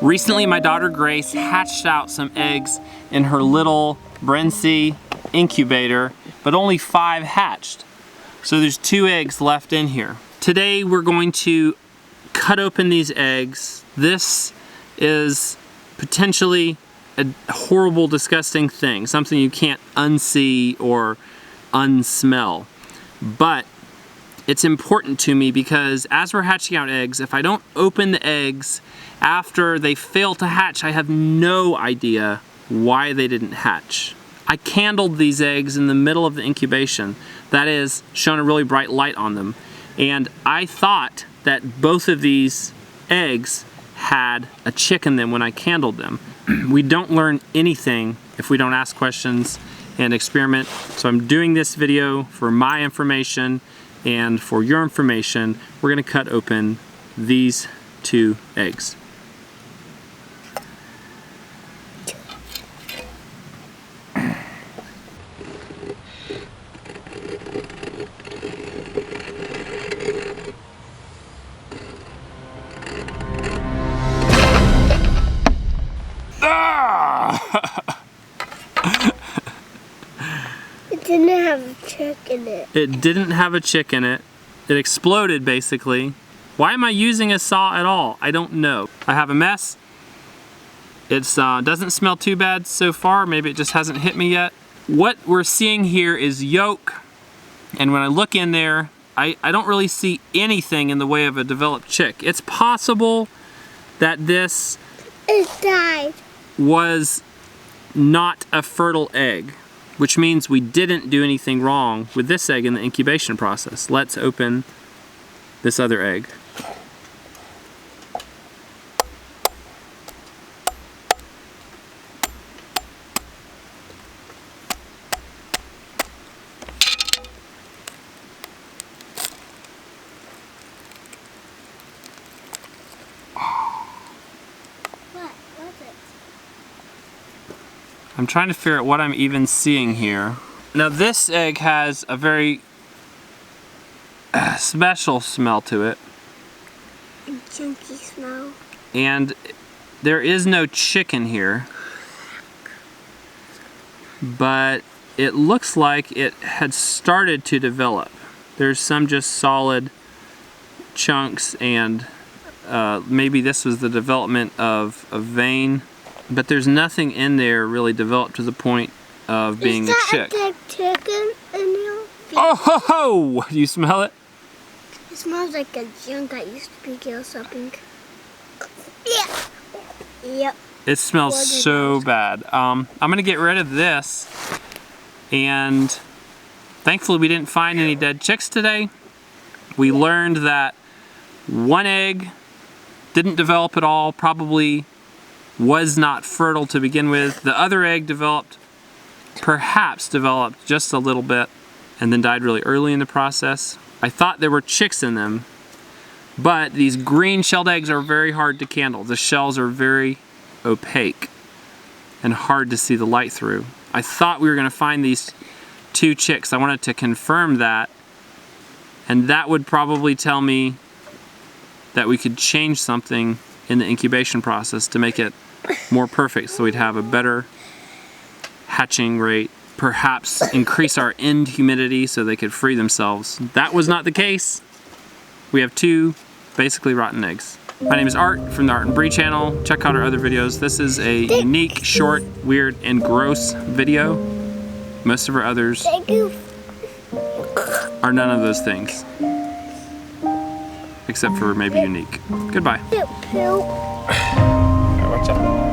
Recently, my daughter Grace hatched out some eggs in her little Brency incubator, but only 5 hatched. So there's 2 eggs left in here. Today we're going to cut open these eggs. This is potentially a horrible, disgusting thing, something you can't unsee or unsmell. But it's important to me because as we're hatching out eggs, if I don't open the eggs after they fail to hatch, I have no idea why they didn't hatch. I candled these eggs in the middle of the incubation. That is, shone a really bright light on them. And I thought that both of these eggs had a chick in them when I candled them. We don't learn anything if we don't ask questions and experiment. So I'm doing this video for my information and for your information. We're gonna cut open these 2 eggs. It didn't have a chick in it. It didn't have a chick in it. It exploded, basically. Why am I using a saw at all? I don't know. I have a mess. It doesn't smell too bad so far. Maybe it just hasn't hit me yet. What we're seeing here is yolk. And when I look in there, I don't really see anything in the way of a developed chick. It's possible that this died. Was not a fertile egg, which means we didn't do anything wrong with this egg in the incubation process. Let's open this other egg. I'm trying to figure out what I'm even seeing here. Now this egg has a very special smell to it. Chunky smell. And there is no chicken here. But it looks like it had started to develop. There's some just solid chunks and maybe this was the development of a vein. But there's nothing in there really developed to the point of being a chick. Is that a chicken in your feet? Oh ho ho! Do you smell it? It smells like a junk that used to be killed something. Yeah. Yep. It smells so bad. I'm gonna get rid of this, and thankfully we didn't find any dead chicks today. We learned that 1 egg didn't develop at all, probably was not fertile to begin with. The other egg perhaps developed just a little bit and then died really early in the process. I thought there were chicks in them, but these green shelled eggs are very hard to candle. The shells are very opaque and hard to see the light through. I thought we were gonna find these 2 chicks. I wanted to confirm that, and that would probably tell me that we could change something in the incubation process to make it more perfect, so we'd have a better hatching rate, perhaps increase our end humidity so they could free themselves. That was not the case. We have 2 basically rotten eggs. My name is Art from the Art and Bree channel. Check out our other videos. This is a unique, short, weird, and gross video. Most of our others are none of those things. Except for maybe unique. Goodbye. Watch out.